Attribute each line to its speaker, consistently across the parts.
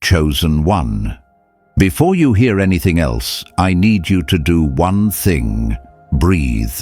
Speaker 1: chosen one. Before you hear anything else, I need you to do one thing: breathe.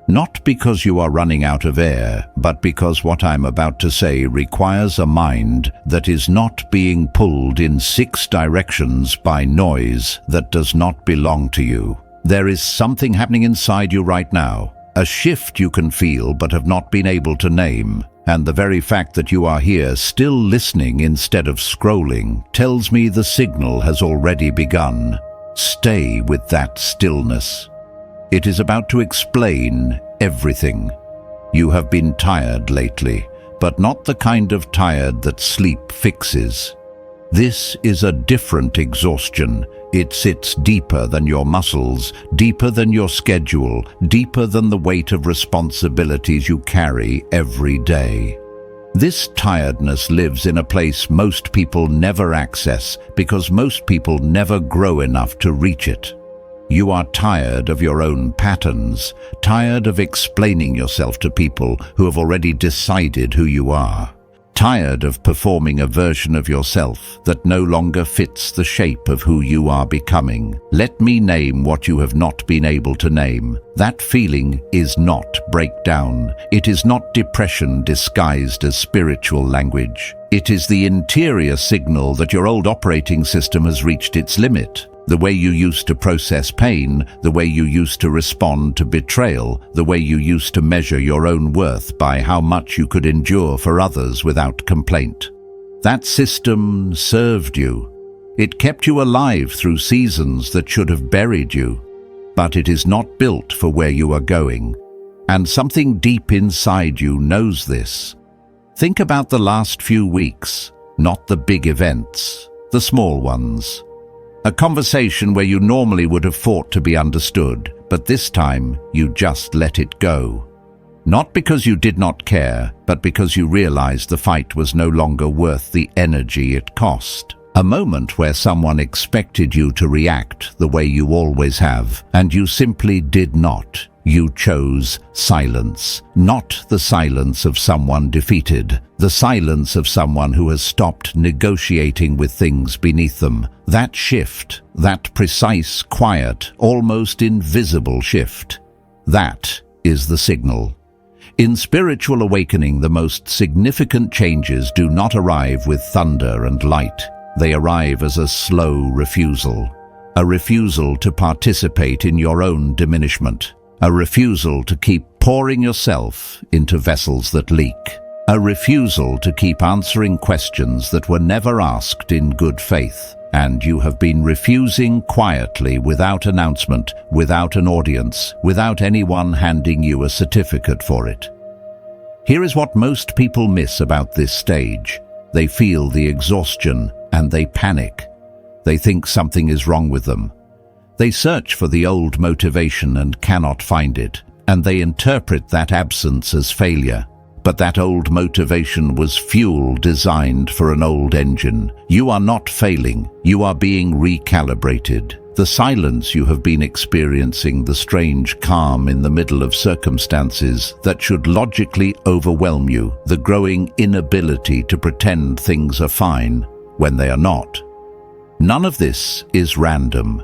Speaker 1: Not because you are running out of air, but because what I'm about to say requires a mind that is not being pulled in 6 directions by noise that does not belong to you. There is something happening inside you right now, a shift you can feel but have not been able to name. And the very fact that you are here, still listening instead of scrolling, tells me the signal has already begun. Stay with that stillness. It is about to explain everything. You have been tired lately, but not the kind of tired that sleep fixes. This is a different exhaustion. It sits deeper than your muscles, deeper than your schedule, deeper than the weight of responsibilities you carry every day. This tiredness lives in a place most people never access because most people never grow enough to reach it. You are tired of your own patterns, tired of explaining yourself to people who have already decided who you are. Tired of performing a version of yourself that no longer fits the shape of who you are becoming. Let me name what you have not been able to name. That feeling is not breakdown. It is not depression disguised as spiritual language. It is the interior signal that your old operating system has reached its limit. The way you used to process pain, the way you used to respond to betrayal, the way you used to measure your own worth by how much you could endure for others without complaint. That system served you. It kept you alive through seasons that should have buried you. But it is not built for where you are going. And something deep inside you knows this. Think about the last few weeks, not the big events, the small ones. A conversation where you normally would have fought to be understood, but this time you just let it go. Not because you did not care, but because you realized the fight was no longer worth the energy it cost. A moment where someone expected you to react the way you always have, and you simply did not. You chose silence, not the silence of someone defeated, the silence of someone who has stopped negotiating with things beneath them. That shift, that precise, quiet, almost invisible shift, that is the signal. In spiritual awakening, the most significant changes do not arrive with thunder and light. They arrive as a slow refusal. A refusal to participate in your own diminishment. A refusal to keep pouring yourself into vessels that leak. A refusal to keep answering questions that were never asked in good faith. And you have been refusing quietly, without announcement, without an audience, without anyone handing you a certificate for it. Here is what most people miss about this stage. They feel the exhaustion and they panic. They think something is wrong with them. They search for the old motivation and cannot find it, and they interpret that absence as failure. But that old motivation was fuel designed for an old engine. You are not failing, you are being recalibrated. The silence you have been experiencing, the strange calm in the middle of circumstances that should logically overwhelm you, the growing inability to pretend things are fine when they are not. None of this is random.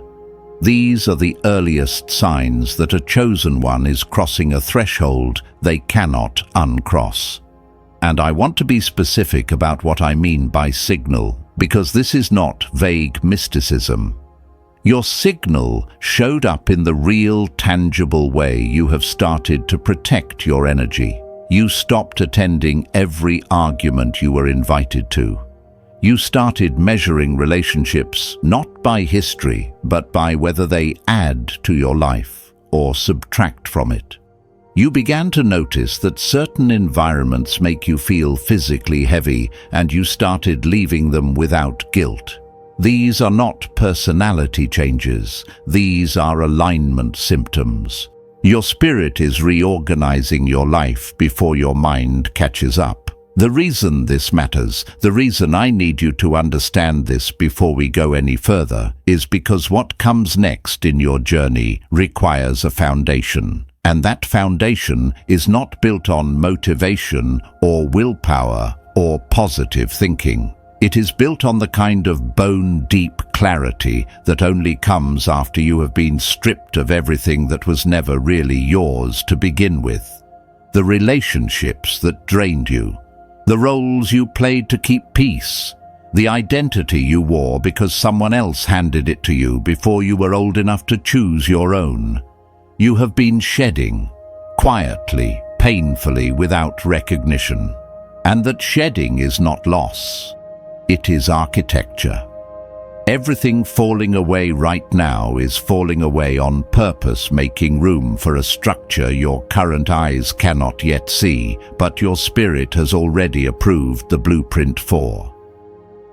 Speaker 1: These are the earliest signs that a chosen one is crossing a threshold they cannot uncross. And I want to be specific about what I mean by signal, because this is not vague mysticism. Your signal showed up in the real, tangible way you have started to protect your energy. You stopped attending every argument you were invited to. You started measuring relationships not by history, but by whether they add to your life or subtract from it. You began to notice that certain environments make you feel physically heavy, and you started leaving them without guilt. These are not personality changes. These are alignment symptoms. Your spirit is reorganizing your life before your mind catches up. The reason this matters, the reason I need you to understand this before we go any further, is because what comes next in your journey requires a foundation. And that foundation is not built on motivation or willpower or positive thinking. It is built on the kind of bone-deep clarity that only comes after you have been stripped of everything that was never really yours to begin with. The relationships that drained you, the roles you played to keep peace, the identity you wore because someone else handed it to you before you were old enough to choose your own. You have been shedding, quietly, painfully, without recognition. And that shedding is not loss. It is architecture. Everything falling away right now is falling away on purpose, making room for a structure your current eyes cannot yet see, but your spirit has already approved the blueprint for.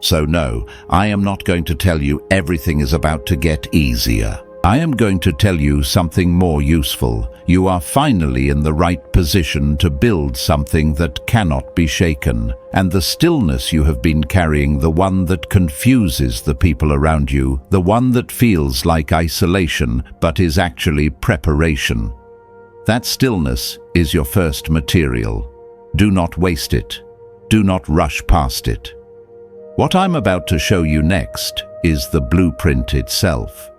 Speaker 1: So no, I am not going to tell you everything is about to get easier. I am going to tell you something more useful. You are finally in the right position to build something that cannot be shaken. And the stillness you have been carrying, the one that confuses the people around you, the one that feels like isolation but is actually preparation. That stillness is your first material. Do not waste it. Do not rush past it. What I'm about to show you next is the blueprint itself.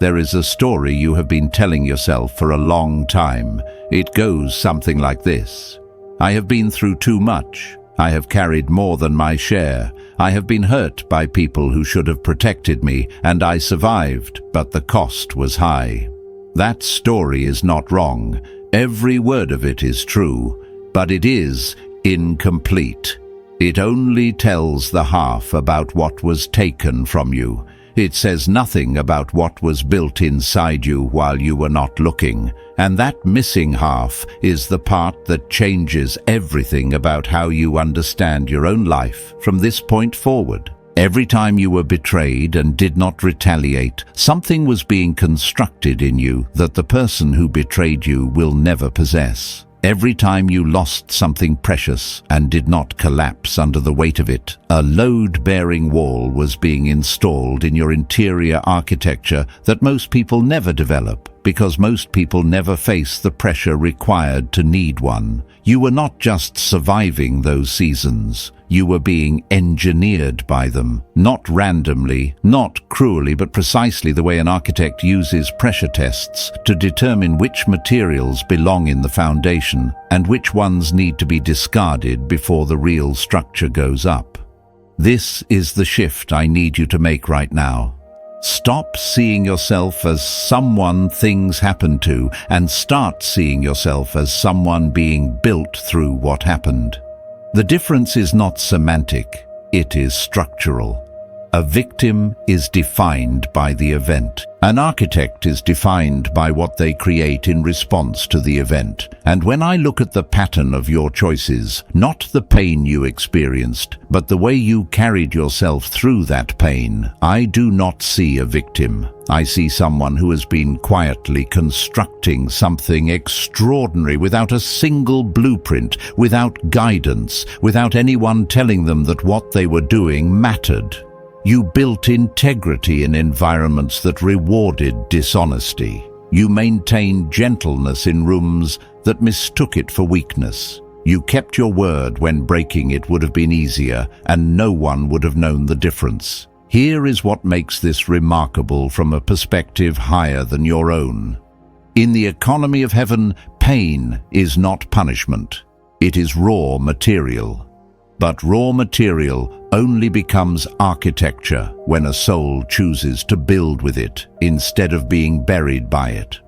Speaker 1: There is a story you have been telling yourself for a long time. It goes something like this. I have been through too much. I have carried more than my share. I have been hurt by people who should have protected me, and I survived, but the cost was high. That story is not wrong. Every word of it is true, but it is incomplete. It only tells the half about what was taken from you. It says nothing about what was built inside you while you were not looking, and that missing half is the part that changes everything about how you understand your own life from this point forward. Every time you were betrayed and did not retaliate, something was being constructed in you that the person who betrayed you will never possess. Every time you lost something precious and did not collapse under the weight of it, a load-bearing wall was being installed in your interior architecture that most people never develop, because most people never face the pressure required to need one. You were not just surviving those seasons. You were being engineered by them, not randomly, not cruelly, but precisely the way an architect uses pressure tests to determine which materials belong in the foundation and which ones need to be discarded before the real structure goes up. This is the shift I need you to make right now. Stop seeing yourself as someone things happen to and start seeing yourself as someone being built through what happened. The difference is not semantic, it is structural. A victim is defined by the event. An architect is defined by what they create in response to the event. And when I look at the pattern of your choices, not the pain you experienced, but the way you carried yourself through that pain, I do not see a victim. I see someone who has been quietly constructing something extraordinary without a single blueprint, without guidance, without anyone telling them that what they were doing mattered. You built integrity in environments that rewarded dishonesty. You maintained gentleness in rooms that mistook it for weakness. You kept your word when breaking it would have been easier, and no one would have known the difference. Here is what makes this remarkable from a perspective higher than your own. In the economy of heaven, pain is not punishment. It is raw material. But raw material only becomes architecture when a soul chooses to build with it instead of being buried by it.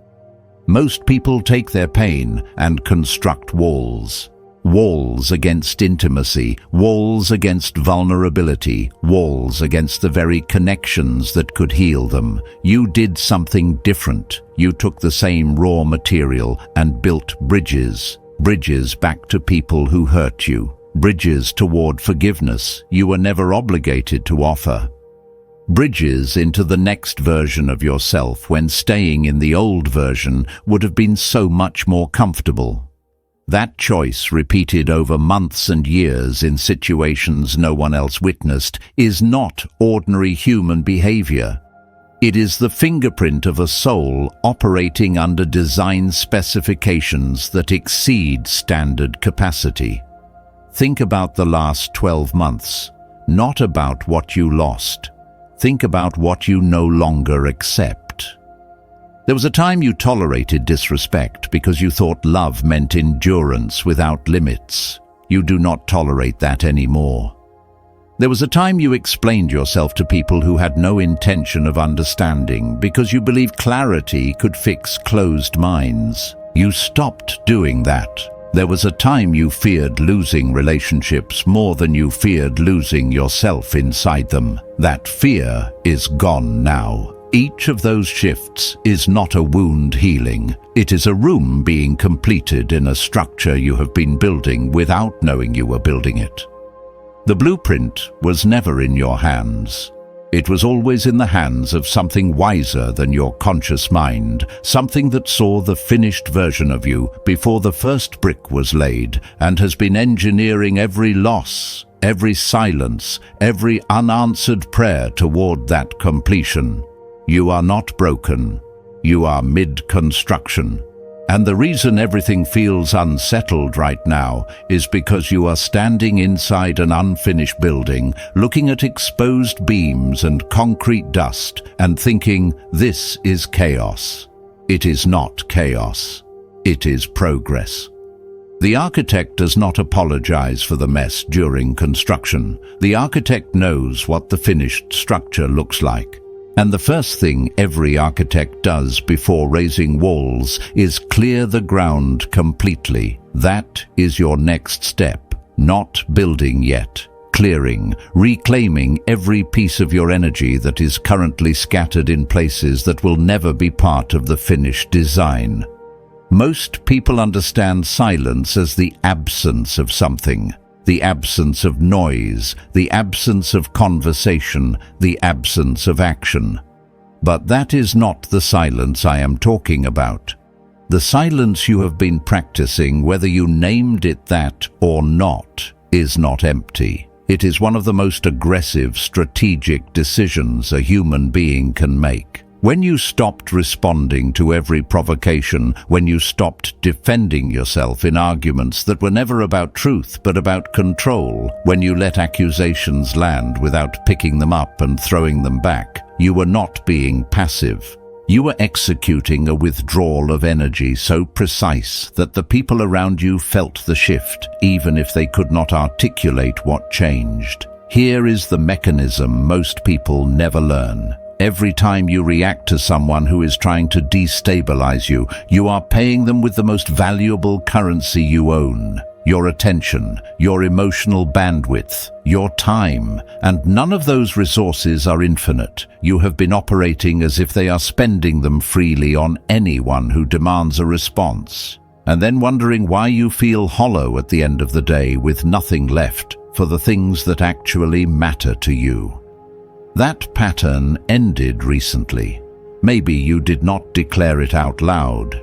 Speaker 1: Most people take their pain and construct walls. Walls against intimacy, walls against vulnerability, walls against the very connections that could heal them. You did something different. You took the same raw material and built bridges. Bridges back to people who hurt you. Bridges toward forgiveness you were never obligated to offer. Bridges into the next version of yourself when staying in the old version would have been so much more comfortable. That choice, repeated over months and years in situations no one else witnessed, is not ordinary human behavior. It is the fingerprint of a soul operating under design specifications that exceed standard capacity. Think about the last 12 months. not about what you lost. Think about what you no longer accept. There was a time you tolerated disrespect because you thought love meant endurance without limits. You do not tolerate that anymore. There was a time you explained yourself to people who had no intention of understanding because you believed clarity could fix closed minds. You stopped doing that. There was a time you feared losing relationships more than you feared losing yourself inside them. That fear is gone now. Each of those shifts is not a wound healing. It is a room being completed in a structure you have been building without knowing you were building it. The blueprint was never in your hands. It was always in the hands of something wiser than your conscious mind, something that saw the finished version of you before the first brick was laid and has been engineering every loss, every silence, every unanswered prayer toward that completion. You are not broken. You are mid-construction. And the reason everything feels unsettled right now is because you are standing inside an unfinished building, looking at exposed beams and concrete dust, and thinking, this is chaos. It is not chaos. It is progress. The architect does not apologize for the mess during construction. The architect knows what the finished structure looks like. And the first thing every architect does before raising walls is clear the ground completely. That is your next step. Not building yet. Clearing, reclaiming every piece of your energy that is currently scattered in places that will never be part of the finished design. Most people understand silence as the absence of something. The absence of noise, the absence of conversation, the absence of action. But that is not the silence I am talking about. The silence you have been practicing, whether you named it that or not, is not empty. It is one of the most aggressive, strategic decisions a human being can make. When you stopped responding to every provocation, when you stopped defending yourself in arguments that were never about truth but about control, when you let accusations land without picking them up and throwing them back, you were not being passive. You were executing a withdrawal of energy so precise that the people around you felt the shift, even if they could not articulate what changed. Here is the mechanism most people never learn. Every time you react to someone who is trying to destabilize you, you are paying them with the most valuable currency you own. Your attention, your emotional bandwidth, your time, and none of those resources are infinite. You have been operating as if they are spending them freely on anyone who demands a response, and then wondering why you feel hollow at the end of the day with nothing left for the things that actually matter to you. That pattern ended recently. Maybe you did not declare it out loud.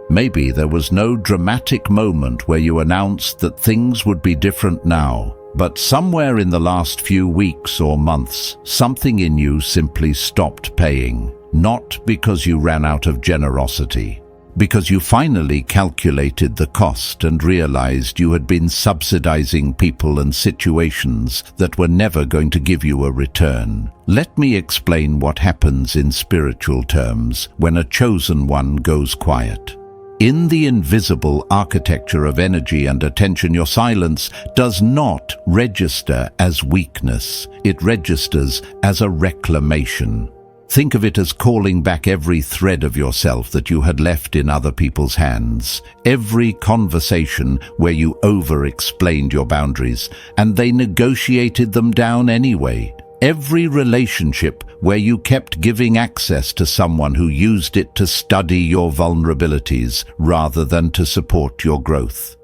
Speaker 1: Maybe there was no dramatic moment where you announced that things would be different now. But somewhere in the last few weeks or months, something in you simply stopped paying. Not because you ran out of generosity. Because you finally calculated the cost and realized you had been subsidizing people and situations that were never going to give you a return. Let me explain what happens in spiritual terms when a chosen one goes quiet. In the invisible architecture of energy and attention, your silence does not register as weakness. It registers as a reclamation. Think of it as calling back every thread of yourself that you had left in other people's hands. Every conversation where you over-explained your boundaries and they negotiated them down anyway. Every relationship where you kept giving access to someone who used it to study your vulnerabilities rather than to support your growth.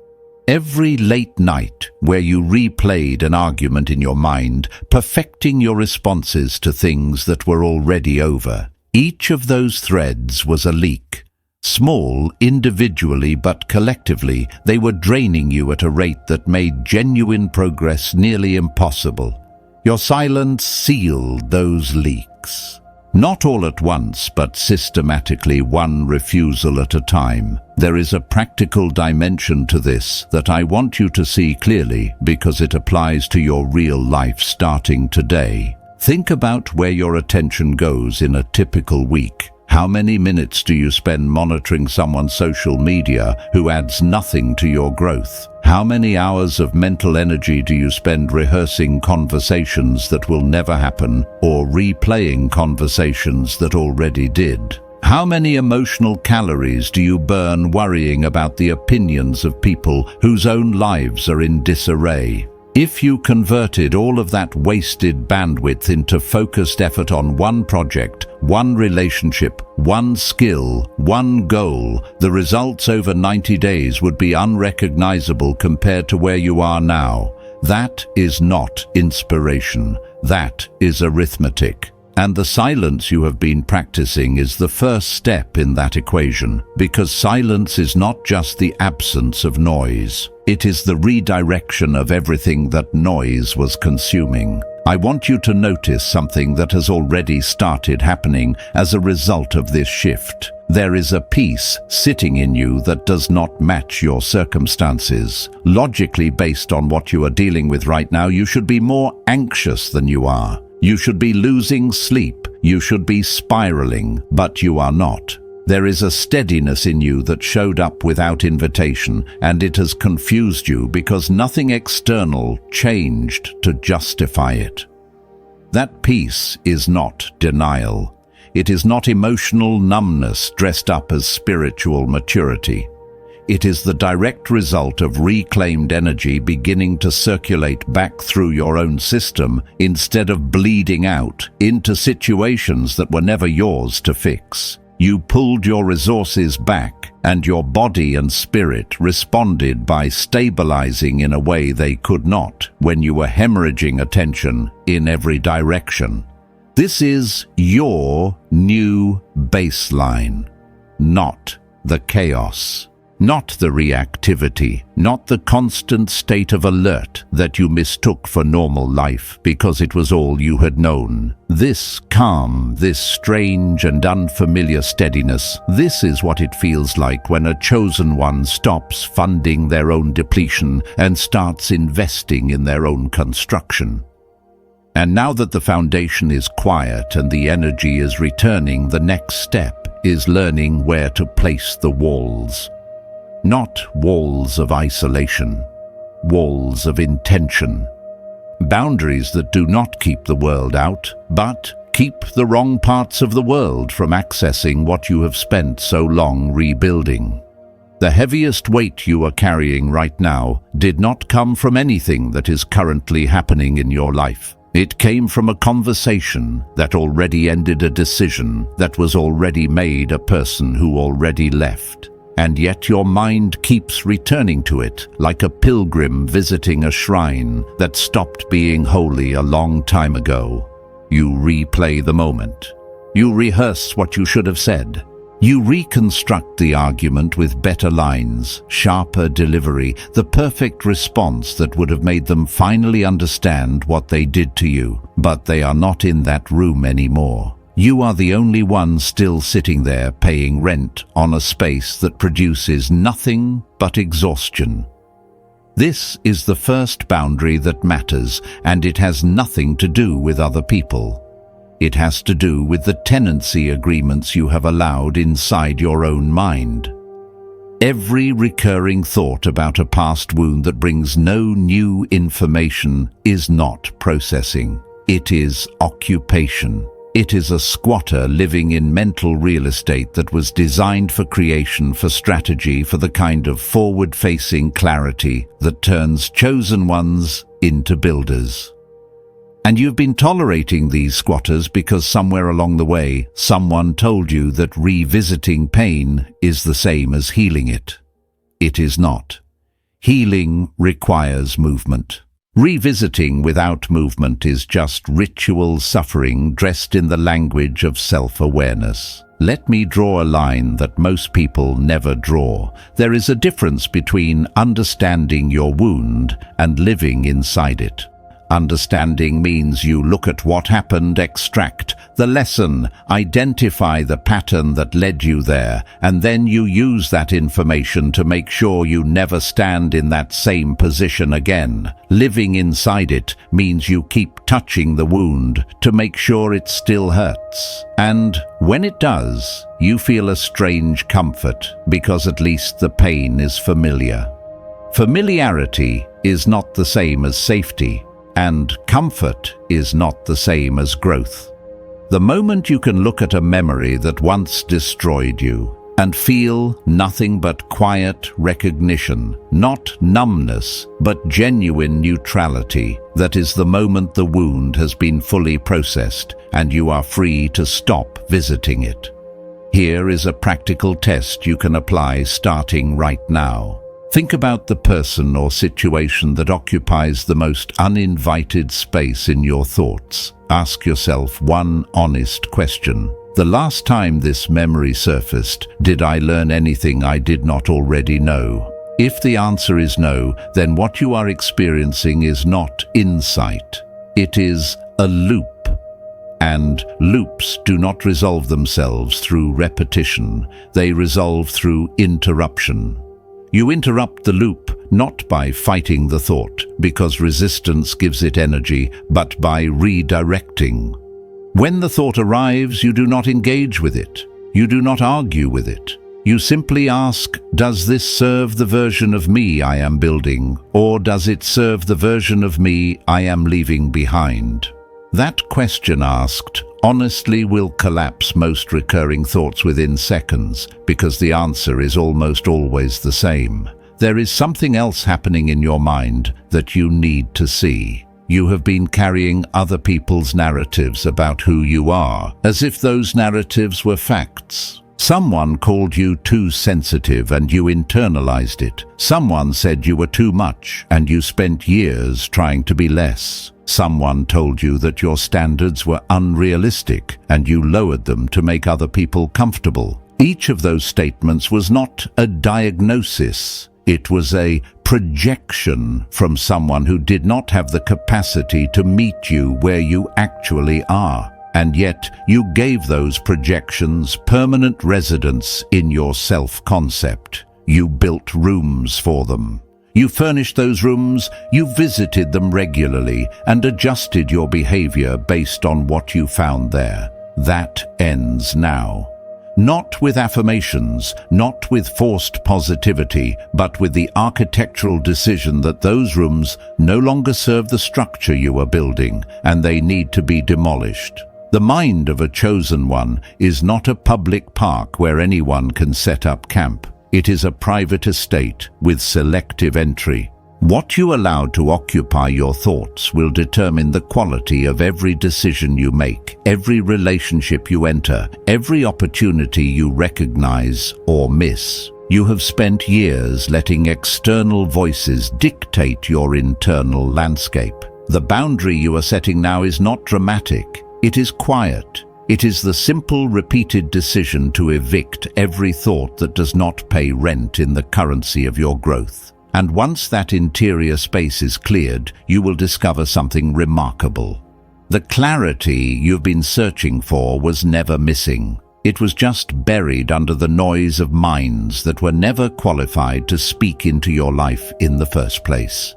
Speaker 1: Every late night where you replayed an argument in your mind, perfecting your responses to things that were already over. Each of those threads was a leak. Small individually but collectively, they were draining you at a rate that made genuine progress nearly impossible. Your silence sealed those leaks. Not all at once, but systematically, one refusal at a time. There is a practical dimension to this that I want you to see clearly because it applies to your real life starting today. Think about where your attention goes in a typical week. How many minutes do you spend monitoring someone's social media who adds nothing to your growth? How many hours of mental energy do you spend rehearsing conversations that will never happen or replaying conversations that already did? How many emotional calories do you burn worrying about the opinions of people whose own lives are in disarray? If you converted all of that wasted bandwidth into focused effort on one project, one relationship, one skill, one goal, the results over 90 days would be unrecognizable compared to where you are now. That is not inspiration. That is arithmetic. And the silence you have been practicing is the first step in that equation, because silence is not just the absence of noise. It is the redirection of everything that noise was consuming. I want you to notice something that has already started happening as a result of this shift. There is a peace sitting in you that does not match your circumstances. Logically, based on what you are dealing with right now, you should be more anxious than you are. You should be losing sleep. You should be spiraling, but you are not. There is a steadiness in you that showed up without invitation, and it has confused you because nothing external changed to justify it. That peace is not denial. It is not emotional numbness dressed up as spiritual maturity. It is the direct result of reclaimed energy beginning to circulate back through your own system instead of bleeding out into situations that were never yours to fix. You pulled your resources back, and your body and spirit responded by stabilizing in a way they could not when you were hemorrhaging attention in every direction. This is your new baseline, not the chaos. Not the reactivity, not the constant state of alert that you mistook for normal life because it was all you had known. This calm, this strange and unfamiliar steadiness, this is what it feels like when a chosen one stops funding their own depletion and starts investing in their own construction. And now that the foundation is quiet and the energy is returning, the next step is learning where to place the walls. Not walls of isolation, walls of intention. Boundaries that do not keep the world out, but keep the wrong parts of the world from accessing what you have spent so long rebuilding. The heaviest weight you are carrying right now did not come from anything that is currently happening in your life. It came from a conversation that already ended a decision that was already made a person who already left. And yet your mind keeps returning to it like a pilgrim visiting a shrine that stopped being holy a long time ago. You replay the moment. You rehearse what you should have said. You reconstruct the argument with better lines, sharper delivery, the perfect response that would have made them finally understand what they did to you. But they are not in that room anymore. You are the only one still sitting there paying rent on a space that produces nothing but exhaustion. This is the first boundary that matters, and it has nothing to do with other people. It has to do with the tenancy agreements you have allowed inside your own mind. Every recurring thought about a past wound that brings no new information is not processing. It is occupation. It is a squatter living in mental real estate that was designed for creation, for strategy, for the kind of forward-facing clarity that turns chosen ones into builders. And you've been tolerating these squatters because somewhere along the way, someone told you that revisiting pain is the same as healing it. It is not. Healing requires movement. Revisiting without movement is just ritual suffering dressed in the language of self-awareness. Let me draw a line that most people never draw. There is a difference between understanding your wound and living inside it. Understanding means you look at what happened, extract the lesson, identify the pattern that led you there, and then you use that information to make sure you never stand in that same position again. Living inside it means you keep touching the wound to make sure it still hurts. And when it does, you feel a strange comfort because at least the pain is familiar. Familiarity is not the same as safety, and comfort is not the same as growth. The moment you can look at a memory that once destroyed you and feel nothing but quiet recognition, not numbness, but genuine neutrality, that is the moment the wound has been fully processed and you are free to stop visiting it. Here is a practical test you can apply starting right now. Think about the person or situation that occupies the most uninvited space in your thoughts. Ask yourself one honest question. The last time this memory surfaced, did I learn anything I did not already know? If the answer is no, then what you are experiencing is not insight. It is a loop. And loops do not resolve themselves through repetition. They resolve through interruption. You interrupt the loop not by fighting the thought, because resistance gives it energy, but by redirecting. When the thought arrives, you do not engage with it. You do not argue with it. You simply ask, does this serve the version of me I am building, or does it serve the version of me I am leaving behind? That question asked honestly will collapse most recurring thoughts within seconds, because the answer is almost always the same. There is something else happening in your mind that you need to see. You have been carrying other people's narratives about who you are, as if those narratives were facts. Someone called you too sensitive and you internalized it. Someone said you were too much and you spent years trying to be less. Someone told you that your standards were unrealistic and you lowered them to make other people comfortable. Each of those statements was not a diagnosis. It was a projection from someone who did not have the capacity to meet you where you actually are. And yet you gave those projections permanent residence in your self-concept. You built rooms for them. You furnished those rooms, you visited them regularly, and adjusted your behavior based on what you found there. That ends now. Not with affirmations, not with forced positivity, but with the architectural decision that those rooms no longer serve the structure you are building, and they need to be demolished. The mind of a chosen one is not a public park where anyone can set up camp. It is a private estate with selective entry. What you allow to occupy your thoughts will determine the quality of every decision you make, every relationship you enter, every opportunity you recognize or miss. You have spent years letting external voices dictate your internal landscape. The boundary you are setting now is not dramatic. It is quiet. It is the simple, repeated decision to evict every thought that does not pay rent in the currency of your growth. And once that interior space is cleared, you will discover something remarkable. The clarity you've been searching for was never missing. It was just buried under the noise of minds that were never qualified to speak into your life in the first place.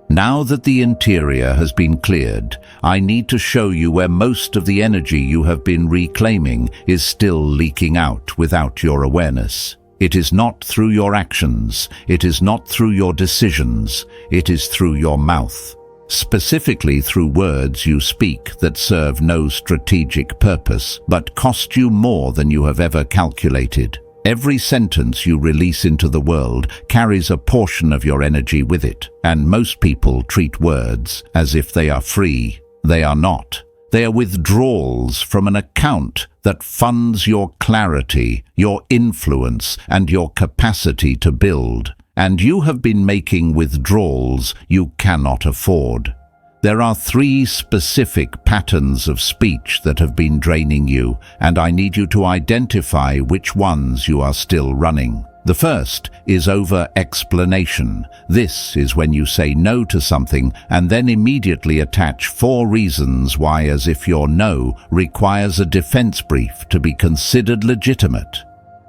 Speaker 1: Now that the interior has been cleared, I need to show you where most of the energy you have been reclaiming is still leaking out without your awareness. It is not through your actions, it is not through your decisions, it is through your mouth. Specifically through words you speak that serve no strategic purpose, but cost you more than you have ever calculated. Every sentence you release into the world carries a portion of your energy with it, and most people treat words as if they are free. They are not. They are withdrawals from an account that funds your clarity, your influence, and your capacity to build. And you have been making withdrawals you cannot afford. There are 3 specific patterns of speech that have been draining you, and I need you to identify which ones you are still running. The first is over-explanation. This is when you say no to something and then immediately attach 4 reasons why, as if your no requires a defense brief to be considered legitimate.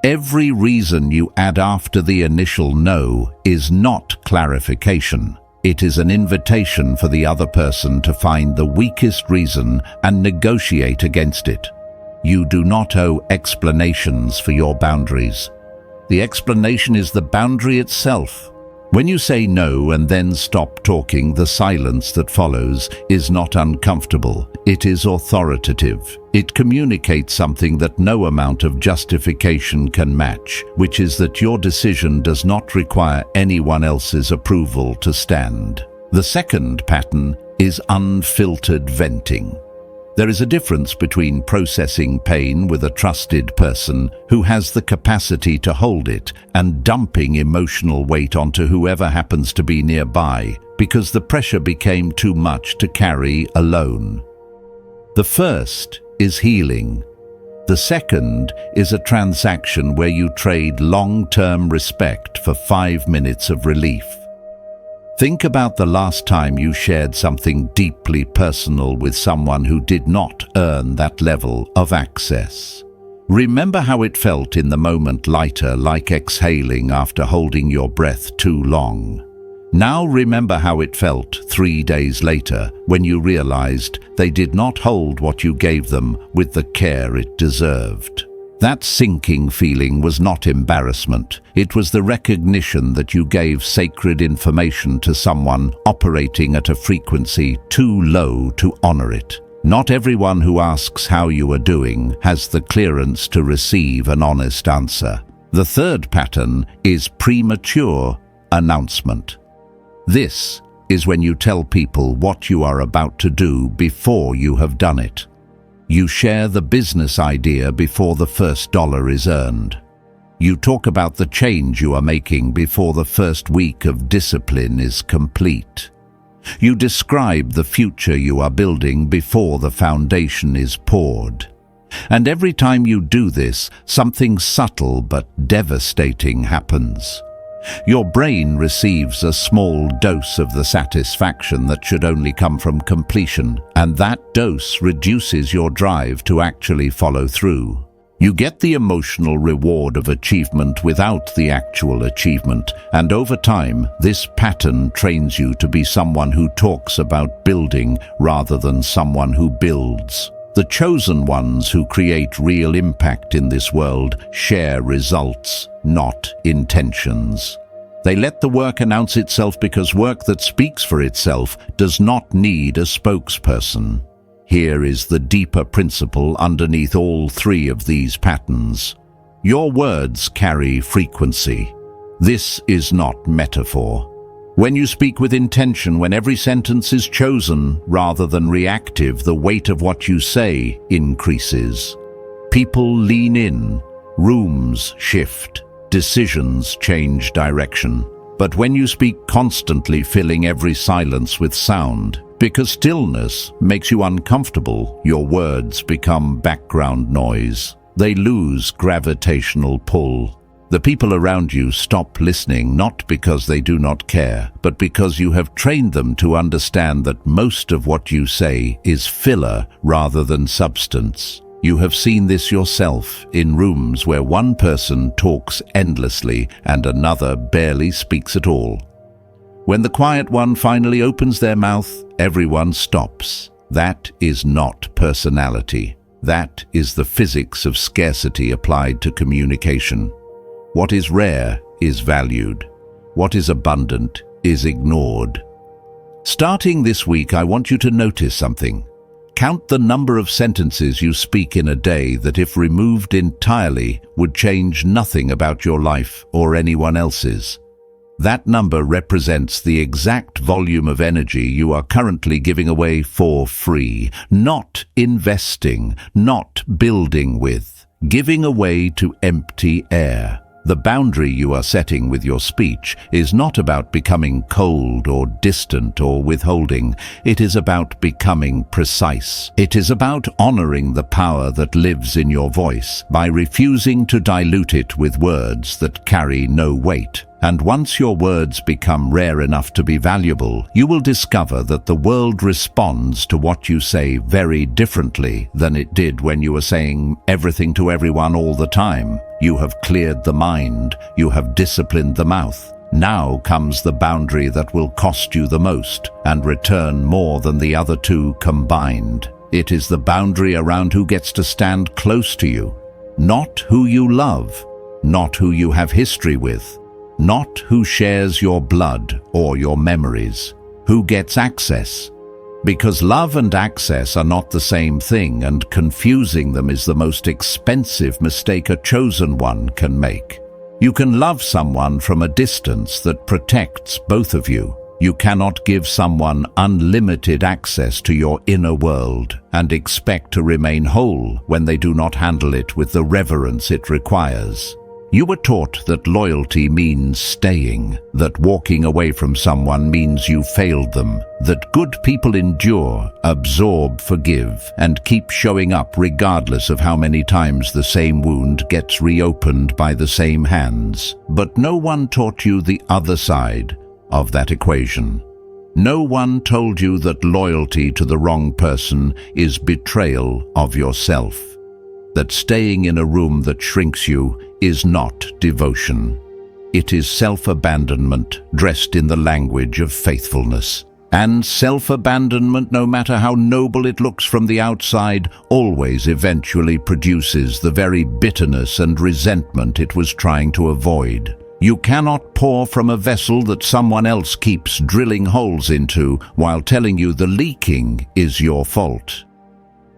Speaker 1: Every reason you add after the initial no is not clarification. It is an invitation for the other person to find the weakest reason and negotiate against it. You do not owe explanations for your boundaries. The explanation is the boundary itself. When you say no and then stop talking, the silence that follows is not uncomfortable. It is authoritative. It communicates something that no amount of justification can match, which is that your decision does not require anyone else's approval to stand. The second pattern is unfiltered venting. There is a difference between processing pain with a trusted person who has the capacity to hold it and dumping emotional weight onto whoever happens to be nearby because the pressure became too much to carry alone. The first is healing. The second is a transaction where you trade long-term respect for 5 minutes of relief. Think about the last time you shared something deeply personal with someone who did not earn that level of access. Remember how it felt in the moment, lighter, like exhaling after holding your breath too long. Now remember how it felt 3 days later when you realized they did not hold what you gave them with the care it deserved. That sinking feeling was not embarrassment. It was the recognition that you gave sacred information to someone operating at a frequency too low to honor it. Not everyone who asks how you are doing has the clearance to receive an honest answer. The third pattern is premature announcement. This is when you tell people what you are about to do before you have done it. You share the business idea before the first dollar is earned. You talk about the change you are making before the first week of discipline is complete. You describe the future you are building before the foundation is poured. And every time you do this, something subtle but devastating happens. Your brain receives a small dose of the satisfaction that should only come from completion, and that dose reduces your drive to actually follow through. You get the emotional reward of achievement without the actual achievement, and over time, this pattern trains you to be someone who talks about building rather than someone who builds. The chosen ones who create real impact in this world share results, not intentions. They let the work announce itself because work that speaks for itself does not need a spokesperson. Here is the deeper principle underneath all 3 of these patterns. Your words carry frequency. This is not metaphor. When you speak with intention, when every sentence is chosen rather than reactive, the weight of what you say increases. People lean in, rooms shift, decisions change direction. But when you speak constantly, filling every silence with sound, because stillness makes you uncomfortable, your words become background noise. They lose gravitational pull. The people around you stop listening not because they do not care, but because you have trained them to understand that most of what you say is filler rather than substance. You have seen this yourself in rooms where one person talks endlessly and another barely speaks at all. When the quiet one finally opens their mouth, everyone stops. That is not personality. That is the physics of scarcity applied to communication. What is rare is valued. What is abundant is ignored. Starting this week, I want you to notice something. Count the number of sentences you speak in a day that, if removed entirely, would change nothing about your life or anyone else's. That number represents the exact volume of energy you are currently giving away for free, not investing, not building with, giving away to empty air. The boundary you are setting with your speech is not about becoming cold or distant or withholding. It is about becoming precise. It is about honoring the power that lives in your voice by refusing to dilute it with words that carry no weight. And once your words become rare enough to be valuable, you will discover that the world responds to what you say very differently than it did when you were saying everything to everyone all the time. You have cleared the mind. You have disciplined the mouth. Now comes the boundary that will cost you the most and return more than the other two combined. It is the boundary around who gets to stand close to you, not who you love, not who you have history with, not who shares your blood or your memories, who gets access. Because love and access are not the same thing, and confusing them is the most expensive mistake a chosen one can make. You can love someone from a distance that protects both of you. You cannot give someone unlimited access to your inner world and expect to remain whole when they do not handle it with the reverence it requires. You were taught that loyalty means staying, that walking away from someone means you failed them, that good people endure, absorb, forgive, and keep showing up regardless of how many times the same wound gets reopened by the same hands. But no one taught you the other side of that equation. No one told you that loyalty to the wrong person is betrayal of yourself, that staying in a room that shrinks you is not devotion. It is self-abandonment dressed in the language of faithfulness. And self-abandonment, no matter how noble it looks from the outside, always eventually produces the very bitterness and resentment it was trying to avoid. You cannot pour from a vessel that someone else keeps drilling holes into while telling you the leaking is your fault.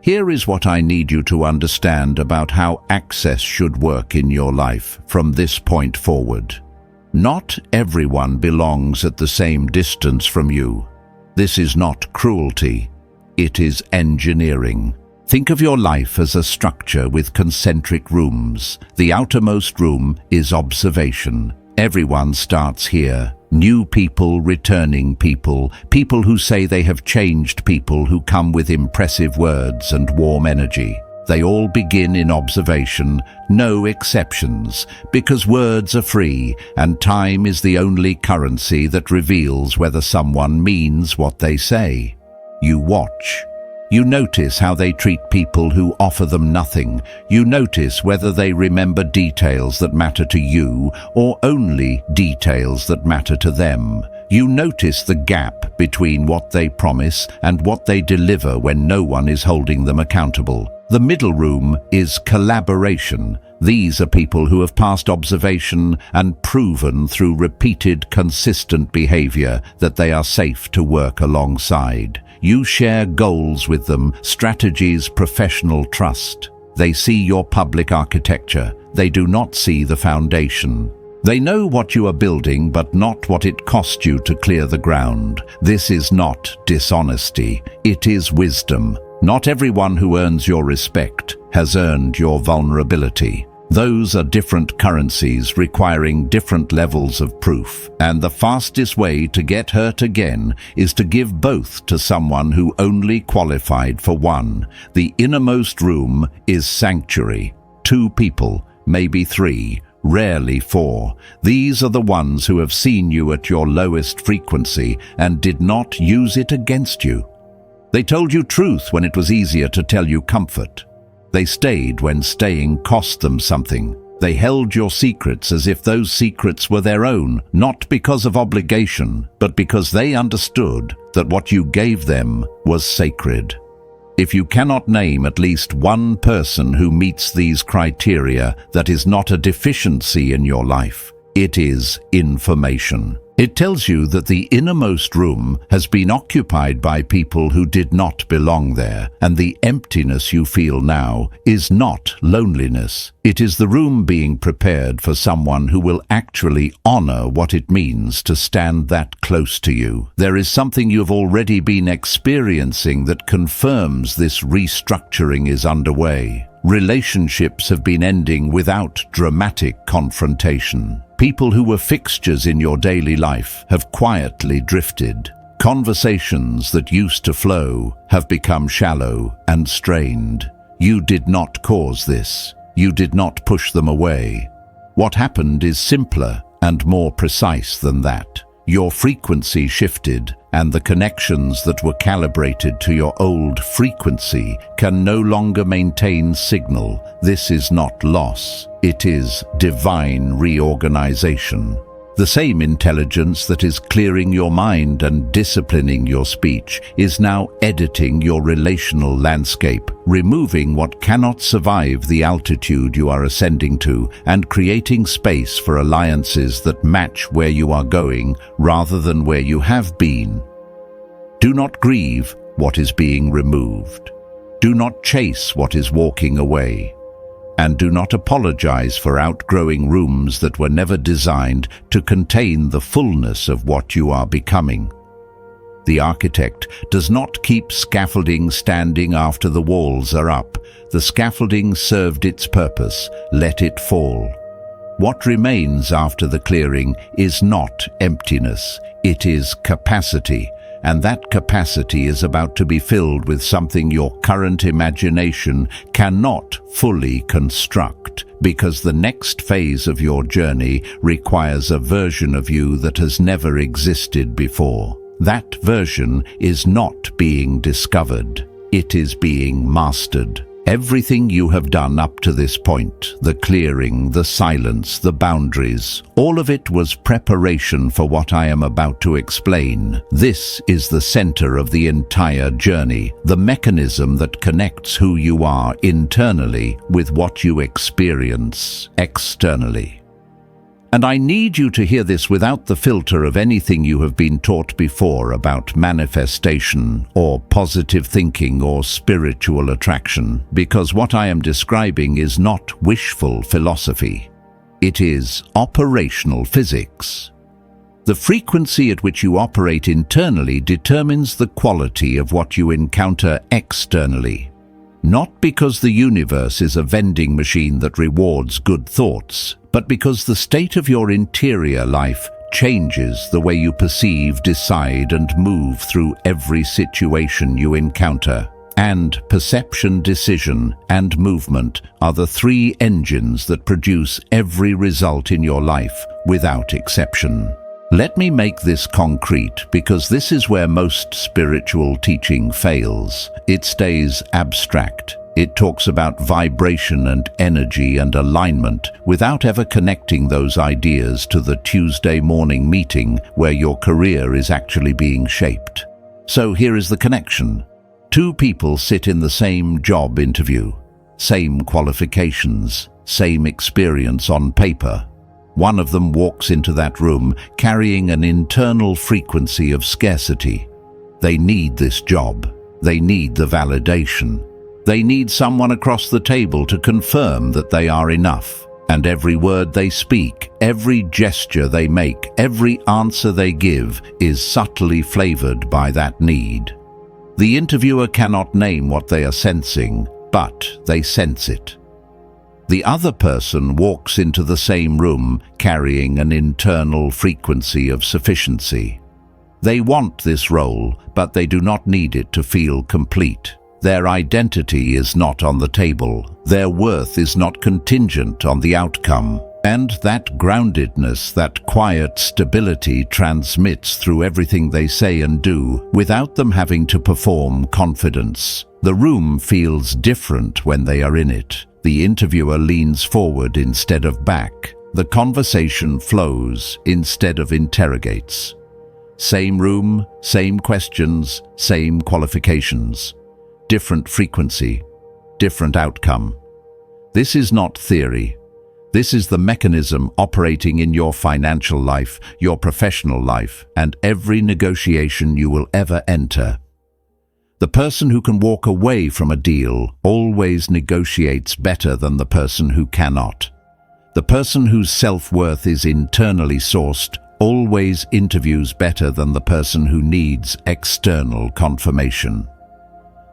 Speaker 1: Here is what I need you to understand about how access should work in your life from this point forward. Not everyone belongs at the same distance from you. This is not cruelty. It is engineering. Think of your life as a structure with concentric rooms. The outermost room is observation. Everyone starts here. New people, returning people, people who say they have changed, people who come with impressive words and warm energy. They all begin in observation, no exceptions, because words are free and time is the only currency that reveals whether someone means what they say. You watch. You notice how they treat people who offer them nothing. You notice whether they remember details that matter to you or only details that matter to them. You notice the gap between what they promise and what they deliver when no one is holding them accountable. The middle room is collaboration. These are people who have passed observation and proven through repeated, consistent behavior that they are safe to work alongside. You share goals with them, strategies, professional trust. They see your public architecture. They do not see the foundation. They know what you are building, but not what it cost you to clear the ground. This is not dishonesty. It is wisdom. Not everyone who earns your respect has earned your vulnerability. Those are different currencies requiring different levels of proof, and the fastest way to get hurt again is to give both to someone who only qualified for one. The innermost room is sanctuary. 2 people, maybe 3, rarely 4. These are the ones who have seen you at your lowest frequency and did not use it against you. They told you truth when it was easier to tell you comfort. They stayed when staying cost them something. They held your secrets as if those secrets were their own, not because of obligation, but because they understood that what you gave them was sacred. If you cannot name at least one person who meets these criteria, that is not a deficiency in your life. It is information. It tells you that the innermost room has been occupied by people who did not belong there, and the emptiness you feel now is not loneliness. It is the room being prepared for someone who will actually honor what it means to stand that close to you. There is something you've already been experiencing that confirms this restructuring is underway. Relationships have been ending without dramatic confrontation. People who were fixtures in your daily life have quietly drifted. Conversations that used to flow have become shallow and strained. You did not cause this. You did not push them away. What happened is simpler and more precise than that. Your frequency shifted, and the connections that were calibrated to your old frequency can no longer maintain signal. This is not loss. It is divine reorganization. The same intelligence that is clearing your mind and disciplining your speech is now editing your relational landscape, removing what cannot survive the altitude you are ascending to, and creating space for alliances that match where you are going rather than where you have been. Do not grieve what is being removed. Do not chase what is walking away. And do not apologize for outgrowing rooms that were never designed to contain the fullness of what you are becoming. The architect does not keep scaffolding standing after the walls are up. The scaffolding served its purpose. Let it fall. What remains after the clearing is not emptiness. It is capacity. And that capacity is about to be filled with something your current imagination cannot fully construct, because the next phase of your journey requires a version of you that has never existed before. That version is not being discovered. It is being mastered. Everything you have done up to this point, the clearing, the silence, the boundaries, all of it was preparation for what I am about to explain. This is the center of the entire journey, the mechanism that connects who you are internally with what you experience externally. And I need you to hear this without the filter of anything you have been taught before about manifestation or positive thinking or spiritual attraction, because what I am describing is not wishful philosophy. It is operational physics. The frequency at which you operate internally determines the quality of what you encounter externally. Not because the universe is a vending machine that rewards good thoughts, but because the state of your interior life changes the way you perceive, decide, and move through every situation you encounter. And perception, decision, and movement are the three engines that produce every result in your life, without exception. Let me make this concrete, because this is where most spiritual teaching fails. It stays abstract. It talks about vibration and energy and alignment without ever connecting those ideas to the Tuesday morning meeting where your career is actually being shaped. So here is the connection. Two people sit in the same job interview, same qualifications, same experience on paper. One of them walks into that room carrying an internal frequency of scarcity. They need this job. They need the validation. They need someone across the table to confirm that they are enough. And every word they speak, every gesture they make, every answer they give is subtly flavored by that need. The interviewer cannot name what they are sensing, but they sense it. The other person walks into the same room carrying an internal frequency of sufficiency. They want this role, but they do not need it to feel complete. Their identity is not on the table. Their worth is not contingent on the outcome. And that groundedness, that quiet stability transmits through everything they say and do, without them having to perform confidence. The room feels different when they are in it. The interviewer leans forward instead of back. The conversation flows instead of interrogates. Same room, same questions, same qualifications. Different frequency, different outcome. This is not theory. This is the mechanism operating in your financial life, your professional life, and every negotiation you will ever enter. The person who can walk away from a deal always negotiates better than the person who cannot. The person whose self-worth is internally sourced always interviews better than the person who needs external confirmation.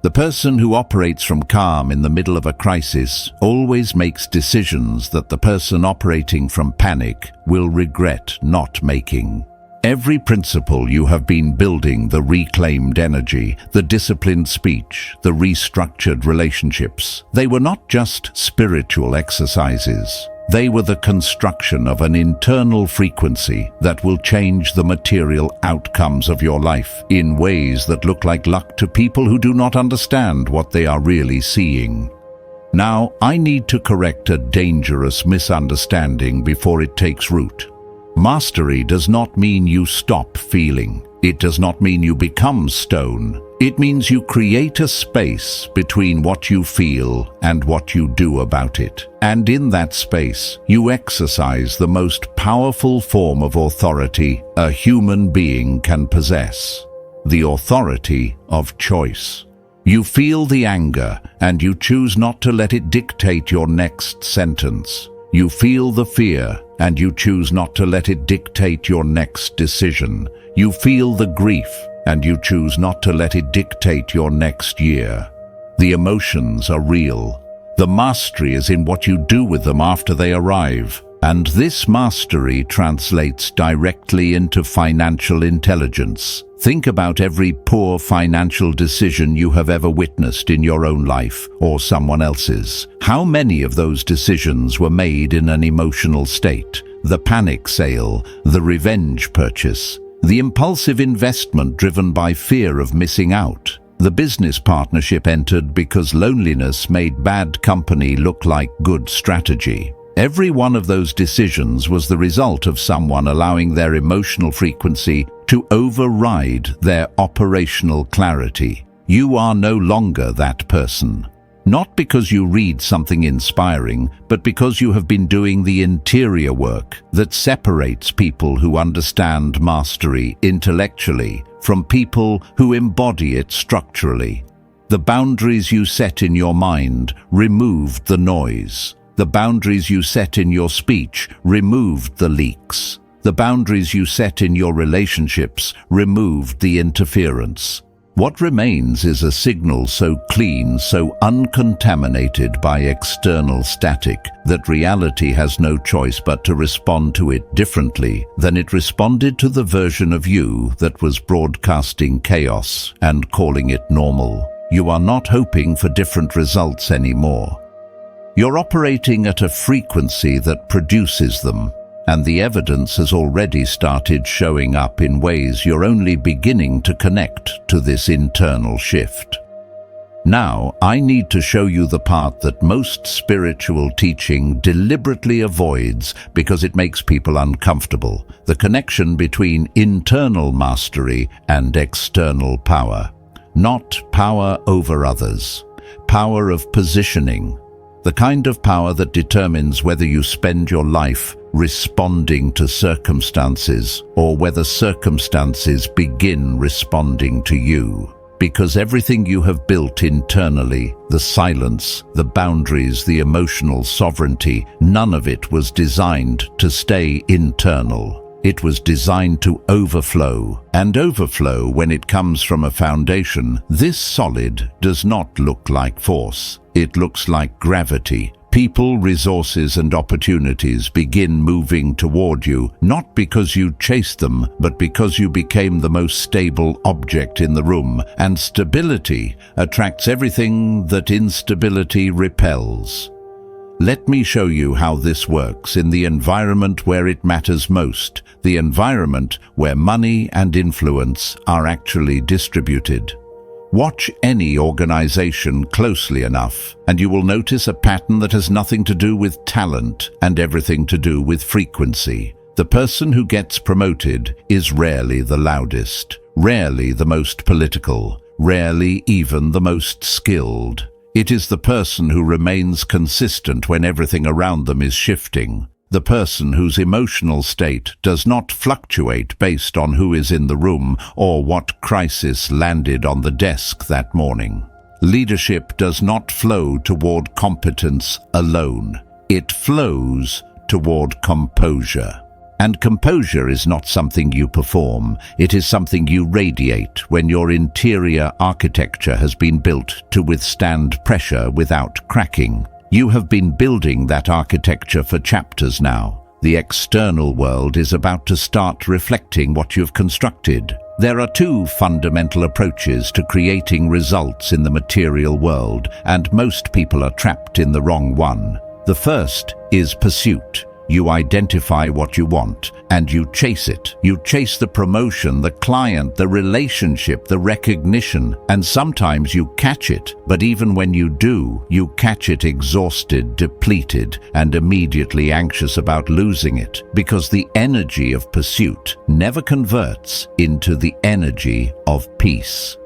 Speaker 1: The person who operates from calm in the middle of a crisis always makes decisions that the person operating from panic will regret not making. Every principle you have been building, the reclaimed energy, the disciplined speech, the restructured relationships, they were not just spiritual exercises. They were the construction of an internal frequency that will change the material outcomes of your life in ways that look like luck to people who do not understand what they are really seeing. Now, I need to correct a dangerous misunderstanding before it takes root. Mastery does not mean you stop feeling. It does not mean you become stone. It means you create a space between what you feel and what you do about it. And in that space, you exercise the most powerful form of authority a human being can possess: the authority of choice. You feel the anger, and you choose not to let it dictate your next sentence. You feel the fear, and you choose not to let it dictate your next decision. You feel the grief, and you choose not to let it dictate your next year. The emotions are real. The mastery is in what you do with them after they arrive. And this mastery translates directly into financial intelligence. Think about every poor financial decision you have ever witnessed in your own life or someone else's. How many of those decisions were made in an emotional state? The panic sale, the revenge purchase, the impulsive investment driven by fear of missing out. The business partnership entered because loneliness made bad company look like good strategy. Every one of those decisions was the result of someone allowing their emotional frequency to override their operational clarity. You are no longer that person. Not because you read something inspiring, but because you have been doing the interior work that separates people who understand mastery intellectually from people who embody it structurally. The boundaries you set in your mind removed the noise. The boundaries you set in your speech removed the leaks. The boundaries you set in your relationships removed the interference. What remains is a signal so clean, so uncontaminated by external static, that reality has no choice but to respond to it differently than it responded to the version of you that was broadcasting chaos and calling it normal. You are not hoping for different results anymore. You're operating at a frequency that produces them, and the evidence has already started showing up in ways you're only beginning to connect to this internal shift. Now, I need to show you the part that most spiritual teaching deliberately avoids because it makes people uncomfortable: the connection between internal mastery and external power. Not power over others, power of positioning. The kind of power that determines whether you spend your life responding to circumstances or whether circumstances begin responding to you. Because everything you have built internally, the silence, the boundaries, the emotional sovereignty, none of it was designed to stay internal. It was designed to overflow, and overflow, when it comes from a foundation this solid, does not look like force. It looks like gravity. People, resources, and opportunities begin moving toward you, not because you chased them, but because you became the most stable object in the room, and stability attracts everything that instability repels. Let me show you how this works in the environment where it matters most, the environment where money and influence are actually distributed. Watch any organization closely enough, and you will notice a pattern that has nothing to do with talent and everything to do with frequency. The person who gets promoted is rarely the loudest, rarely the most political, rarely even the most skilled. It is the person who remains consistent when everything around them is shifting. The person whose emotional state does not fluctuate based on who is in the room or what crisis landed on the desk that morning. Leadership does not flow toward competence alone. It flows toward composure. And composure is not something you perform, it is something you radiate when your interior architecture has been built to withstand pressure without cracking. You have been building that architecture for chapters now. The external world is about to start reflecting what you've constructed. There are two fundamental approaches to creating results in the material world, and most people are trapped in the wrong one. The first is pursuit. You identify what you want, and you chase it. You chase the promotion, the client, the relationship, the recognition, and sometimes you catch it. But even when you do, you catch it exhausted, depleted, and immediately anxious about losing it, because the energy of pursuit never converts into the energy of peace.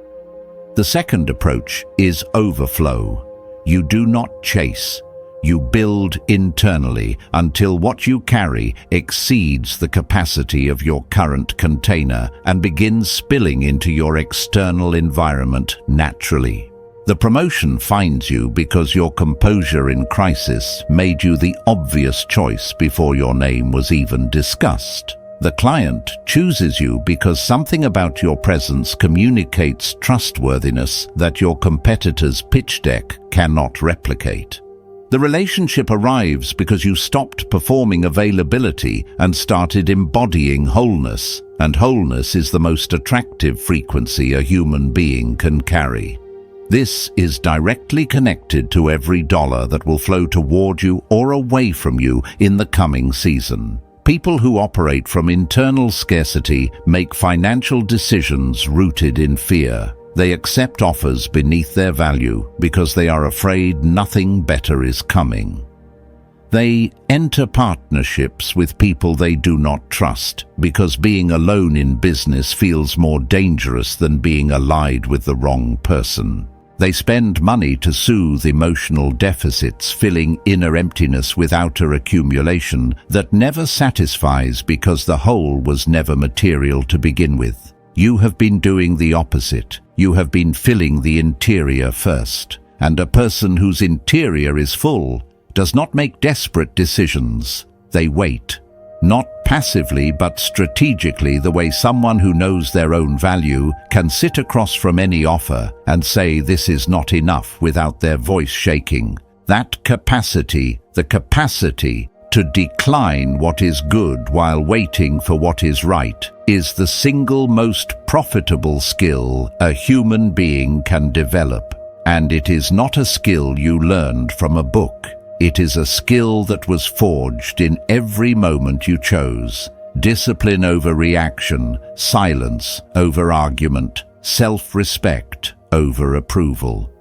Speaker 1: The second approach is overflow. You do not chase. You build internally until what you carry exceeds the capacity of your current container and begins spilling into your external environment naturally. The promotion finds you because your composure in crisis made you the obvious choice before your name was even discussed. The client chooses you because something about your presence communicates trustworthiness that your competitor's pitch deck cannot replicate. The relationship arrives because you stopped performing availability and started embodying wholeness, and wholeness is the most attractive frequency a human being can carry. This is directly connected to every dollar that will flow toward you or away from you in the coming season. People who operate from internal scarcity make financial decisions rooted in fear. They accept offers beneath their value because they are afraid nothing better is coming. They enter partnerships with people they do not trust because being alone in business feels more dangerous than being allied with the wrong person. They spend money to soothe emotional deficits, filling inner emptiness with outer accumulation that never satisfies because the whole was never material to begin with. You have been doing the opposite. You have been filling the interior first. And a person whose interior is full does not make desperate decisions. They wait. Not passively but strategically, the way someone who knows their own value can sit across from any offer and say this is not enough without their voice shaking. That capacity, the capacity to decline what is good while waiting for what is right, is the single most profitable skill a human being can develop. And it is not a skill you learned from a book. It is a skill that was forged in every moment you chose. Discipline over reaction, silence over argument, self-respect over approval.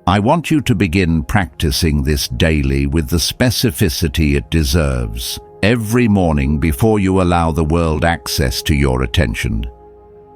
Speaker 1: I want you to begin practicing this daily with the specificity it deserves. Every morning before you allow the world access to your attention,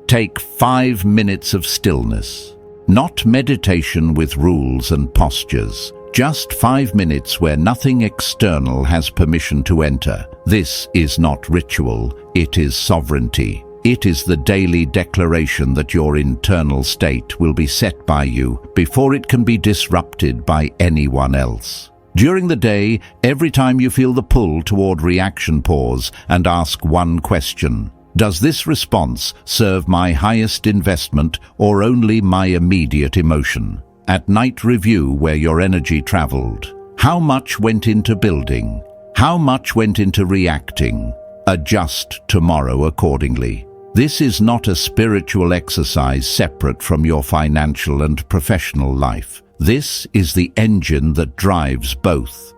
Speaker 1: take 5 minutes of stillness. Not meditation with rules and postures. Just 5 minutes where nothing external has permission to enter. This is not ritual, it is sovereignty. It is the daily declaration that your internal state will be set by you before it can be disrupted by anyone else. During the day, every time you feel the pull toward reaction, pause and ask one question. Does this response serve my highest investment or only my immediate emotion? At night, review where your energy traveled. How much went into building? How much went into reacting? Adjust tomorrow accordingly. This is not a spiritual exercise separate from your financial and professional life. This is the engine that drives both.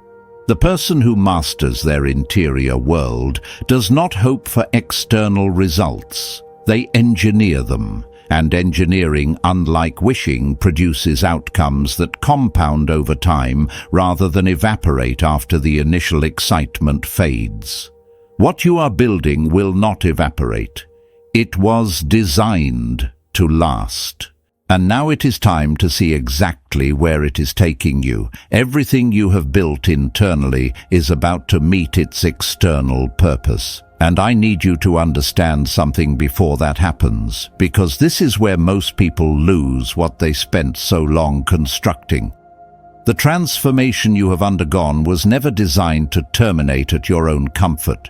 Speaker 1: The person who masters their interior world does not hope for external results. They engineer them. And engineering, unlike wishing, produces outcomes that compound over time rather than evaporate after the initial excitement fades. What you are building will not evaporate. It was designed to last. And now it is time to see exactly where it is taking you. Everything you have built internally is about to meet its external purpose. And I need you to understand something before that happens, because this is where most people lose what they spent so long constructing. The transformation you have undergone was never designed to terminate at your own comfort.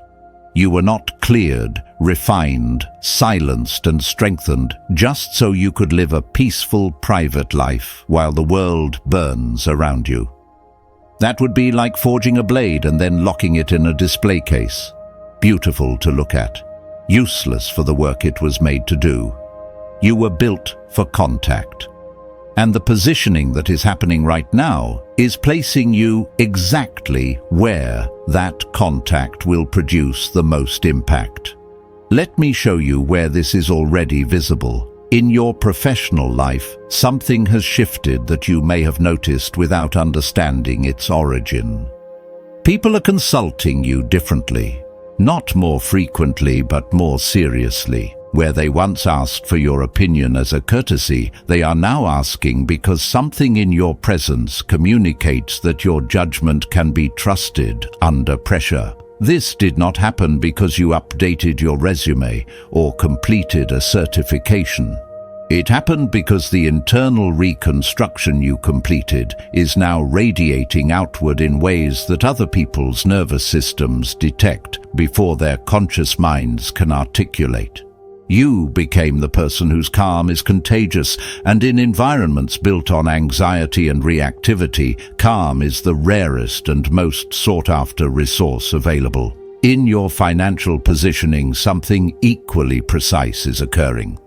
Speaker 1: You were not cleared, refined, silenced and strengthened just so you could live a peaceful private life while the world burns around you. That would be like forging a blade and then locking it in a display case. Beautiful to look at, useless for the work it was made to do. You were built for contact. And the positioning that is happening right now is placing you exactly where that contact will produce the most impact. Let me show you where this is already visible. In your professional life, something has shifted that you may have noticed without understanding its origin. People are consulting you differently, not more frequently but more seriously. Where they once asked for your opinion as a courtesy, they are now asking because something in your presence communicates that your judgment can be trusted under pressure. This did not happen because you updated your resume or completed a certification. It happened because the internal reconstruction you completed is now radiating outward in ways that other people's nervous systems detect before their conscious minds can articulate. You became the person whose calm is contagious, and in environments built on anxiety and reactivity, calm is the rarest and most sought-after resource available. In your financial positioning, something equally precise is occurring.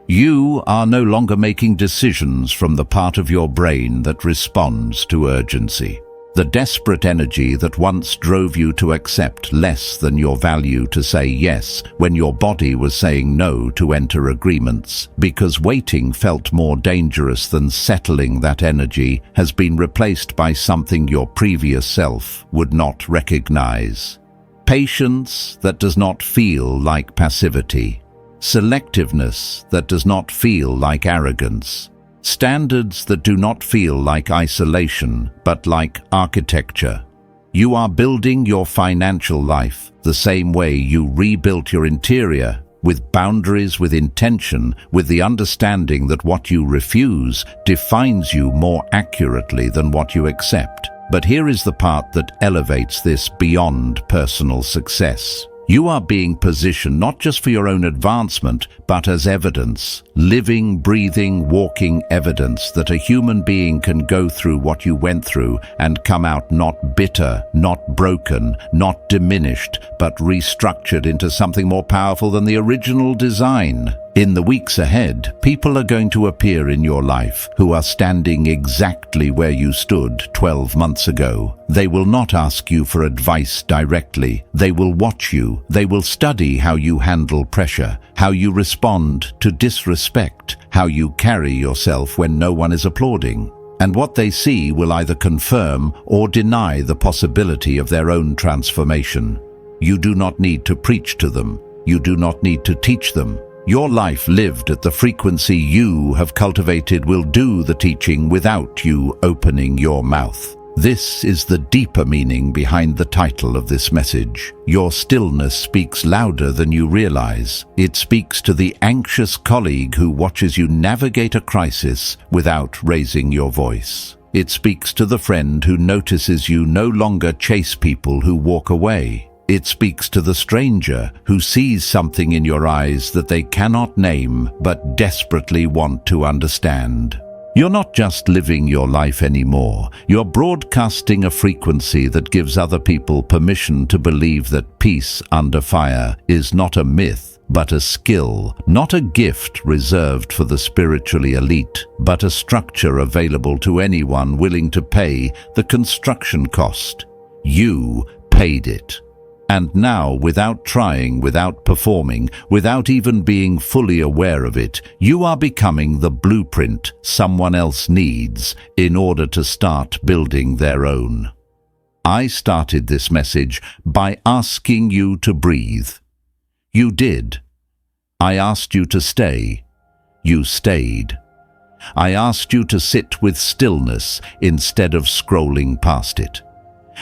Speaker 1: You are no longer making decisions from the part of your brain that responds to urgency. The desperate energy that once drove you to accept less than your value to say yes when your body was saying no to enter agreements, because waiting felt more dangerous than settling that energy, has been replaced by something your previous self would not recognize. Patience that does not feel like passivity. Selectiveness that does not feel like arrogance. Standards that do not feel like isolation, but like architecture. You are building your financial life the same way you rebuilt your interior, with boundaries, with intention, with the understanding that what you refuse defines you more accurately than what you accept. But here is the part that elevates this beyond personal success. You are being positioned not just for your own advancement, but as evidence, living, breathing, walking evidence that a human being can go through what you went through and come out not bitter, not broken, not diminished, but restructured into something more powerful than the original design. In the weeks ahead, people are going to appear in your life who are standing exactly where you stood 12 months ago. They will not ask you for advice directly. They will watch you. They will study how you handle pressure, how you respond to disrespect, how you carry yourself when no one is applauding. And what they see will either confirm or deny the possibility of their own transformation. You do not need to preach to them. You do not need to teach them. Your life lived at the frequency you have cultivated will do the teaching without you opening your mouth. This is the deeper meaning behind the title of this message. Your stillness speaks louder than you realize. It speaks to the anxious colleague who watches you navigate a crisis without raising your voice. It speaks to the friend who notices you no longer chase people who walk away. It speaks to the stranger who sees something in your eyes that they cannot name but desperately want to understand. You're not just living your life anymore. You're broadcasting a frequency that gives other people permission to believe that peace under fire is not a myth, but a skill, not a gift reserved for the spiritually elite, but a structure available to anyone willing to pay the construction cost. You paid it. And now, without trying, without performing, without even being fully aware of it, you are becoming the blueprint someone else needs in order to start building their own. I started this message by asking you to breathe. You did. I asked you to stay. You stayed. I asked you to sit with stillness instead of scrolling past it.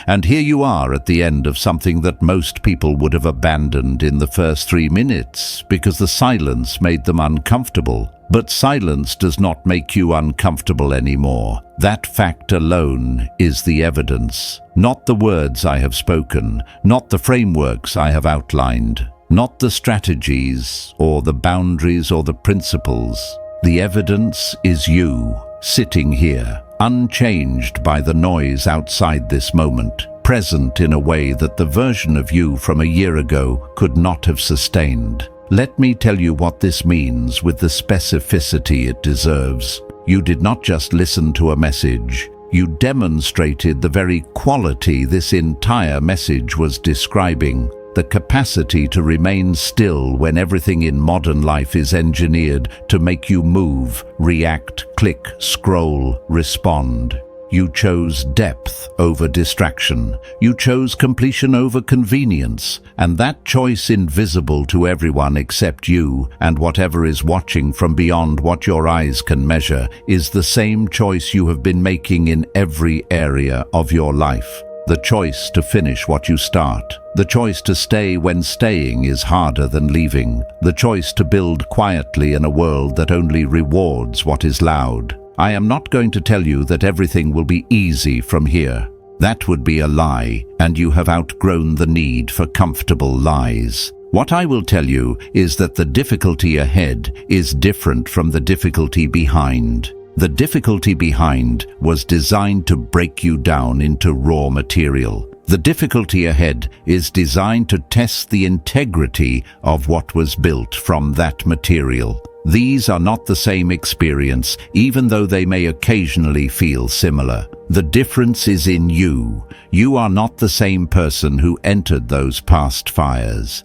Speaker 1: And here you are at the end of something that most people would have abandoned in the first 3 minutes because the silence made them uncomfortable. But silence does not make you uncomfortable anymore. That fact alone is the evidence. Not the words I have spoken, not the frameworks I have outlined, not the strategies or the boundaries or the principles. The evidence is you, sitting here, unchanged by the noise outside this moment, present in a way that the version of you from a year ago could not have sustained. Let me tell you what this means with the specificity it deserves. You did not just listen to a message. You demonstrated the very quality this entire message was describing. The capacity to remain still when everything in modern life is engineered to make you move, react, click, scroll, respond. You chose depth over distraction. You chose completion over convenience. And that choice, invisible to everyone except you and whatever is watching from beyond what your eyes can measure, is the same choice you have been making in every area of your life. The choice to finish what you start. The choice to stay when staying is harder than leaving. The choice to build quietly in a world that only rewards what is loud. I am not going to tell you that everything will be easy from here. That would be a lie, and you have outgrown the need for comfortable lies. What I will tell you is that the difficulty ahead is different from the difficulty behind. The difficulty behind was designed to break you down into raw material. The difficulty ahead is designed to test the integrity of what was built from that material. These are not the same experience, even though they may occasionally feel similar. The difference is in you. You are not the same person who entered those past fires.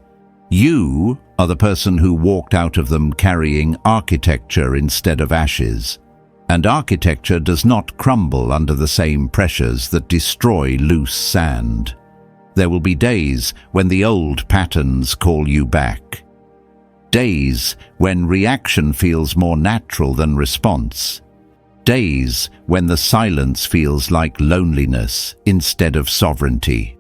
Speaker 1: You are the person who walked out of them carrying architecture instead of ashes. And architecture does not crumble under the same pressures that destroy loose sand. There will be days when the old patterns call you back. Days when reaction feels more natural than response. Days when the silence feels like loneliness instead of sovereignty.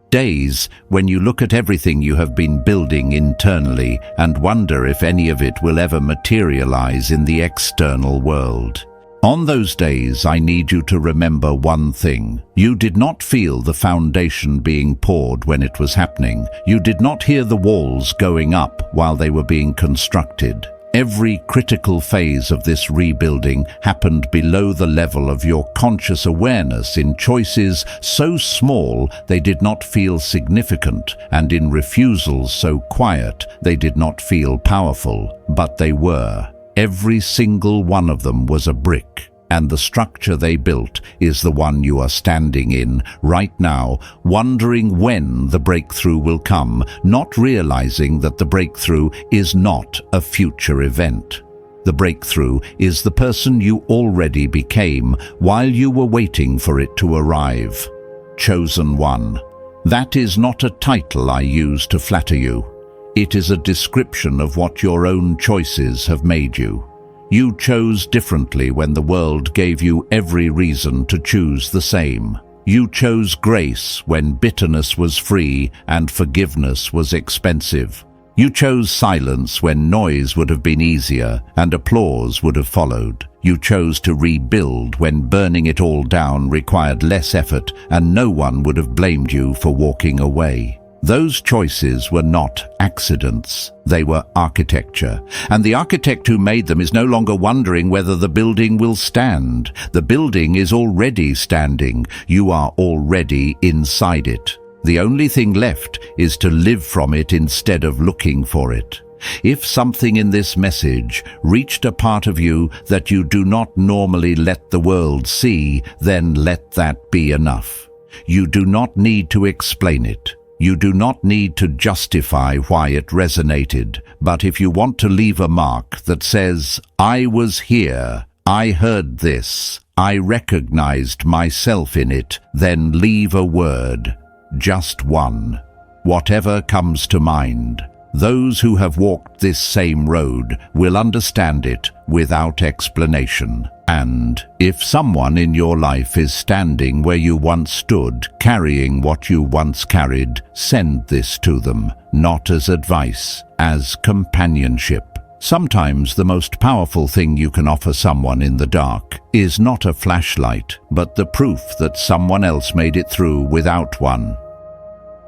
Speaker 1: Days when you look at everything you have been building internally and wonder if any of it will ever materialize in the external world. On those days, I need you to remember one thing. You did not feel the foundation being poured when it was happening. You did not hear the walls going up while they were being constructed. Every critical phase of this rebuilding happened below the level of your conscious awareness, in choices so small they did not feel significant, and in refusals so quiet they did not feel powerful, but they were. Every single one of them was a brick, and the structure they built is the one you are standing in right now, wondering when the breakthrough will come, not realizing that the breakthrough is not a future event. The breakthrough is the person you already became while you were waiting for it to arrive. Chosen One. That is not a title I use to flatter you. It is a description of what your own choices have made you. You chose differently when the world gave you every reason to choose the same. You chose grace when bitterness was free and forgiveness was expensive. You chose silence when noise would have been easier and applause would have followed. You chose to rebuild when burning it all down required less effort and no one would have blamed you for walking away. Those choices were not accidents, they were architecture. And the architect who made them is no longer wondering whether the building will stand. The building is already standing. You are already inside it. The only thing left is to live from it instead of looking for it. If something in this message reached a part of you that you do not normally let the world see, then let that be enough. You do not need to explain it. You do not need to justify why it resonated, but if you want to leave a mark that says, "I was here, I heard this, I recognized myself in it," then leave a word, just one, whatever comes to mind. Those who have walked this same road will understand it without explanation. And if someone in your life is standing where you once stood, carrying what you once carried, send this to them, not as advice, as companionship. Sometimes the most powerful thing you can offer someone in the dark is not a flashlight, but the proof that someone else made it through without one.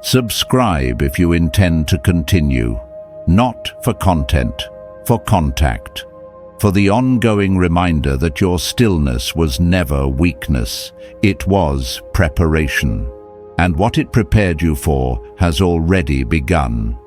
Speaker 1: Subscribe if you intend to continue, not for content, for contact, for the ongoing reminder that your stillness was never weakness, it was preparation. And what it prepared you for has already begun.